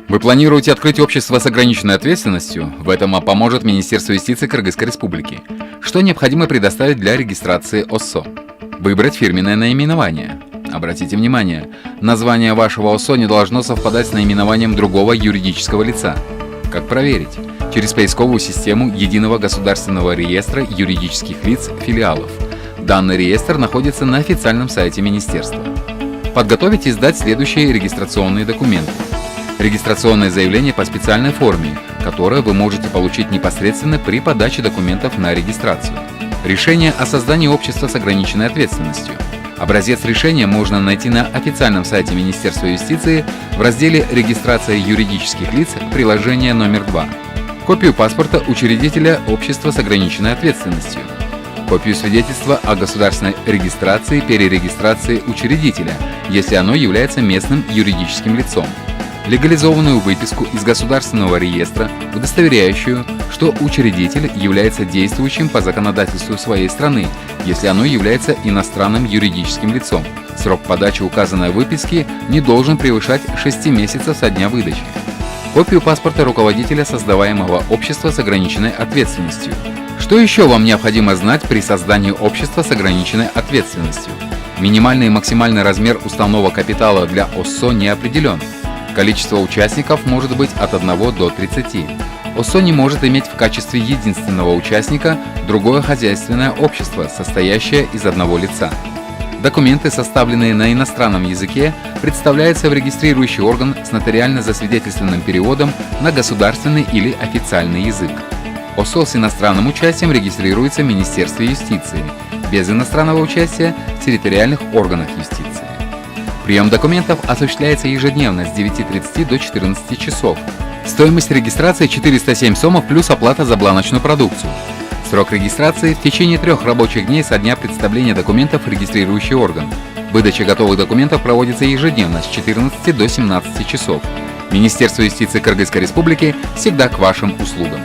Вы планируете открыть общество с ограниченной ответственностью? В этом поможет Министерство юстиции Кыргызской Республики. Что необходимо предоставить для регистрации ОСО? Выбрать фирменное наименование. Обратите внимание, название вашего ОСО не должно совпадать с наименованием другого юридического лица. Как проверить? Через поисковую систему Единого государственного реестра юридических лиц филиалов. Данный реестр находится на официальном сайте Министерства. Подготовить и сдать следующие регистрационные документы. Регистрационное заявление по специальной форме, которое вы можете получить непосредственно при подаче документов на регистрацию. Решение о создании общества с ограниченной ответственностью. Образец решения можно найти на официальном сайте Министерства юстиции в разделе «Регистрация юридических лиц», приложение номер 2. Копию паспорта учредителя общества с ограниченной ответственностью. Копию свидетельства о государственной регистрации, перерегистрации учредителя, если оно является местным юридическим лицом. Легализованную выписку из государственного реестра, удостоверяющую, что учредитель является действующим по законодательству своей страны, если оно является иностранным юридическим лицом. Срок подачи указанной выписки не должен превышать 6 месяцев со дня выдачи. Копию паспорта руководителя создаваемого общества с ограниченной ответственностью. Что еще вам необходимо знать при создании общества с ограниченной ответственностью? Минимальный и максимальный размер уставного капитала для ОСО не определен. Количество участников может быть от 1 до 30. ОСО не может иметь в качестве единственного участника другое хозяйственное общество, состоящее из одного лица. Документы, составленные на иностранном языке, представляются в регистрирующий орган с нотариально засвидетельственным переводом на государственный или официальный язык. ОСО с иностранным участием регистрируется в Министерстве юстиции, без иностранного участия в территориальных органах юстиции. Прием документов осуществляется ежедневно с 9:30 до 14 часов. Стоимость регистрации 407 сомов плюс оплата за бланочную продукцию. Срок регистрации в течение 3 рабочих дней со дня представления документов в регистрирующий орган. Выдача готовых документов проводится ежедневно с 14 до 17 часов. Министерство юстиции Кыргызской Республики всегда к вашим услугам.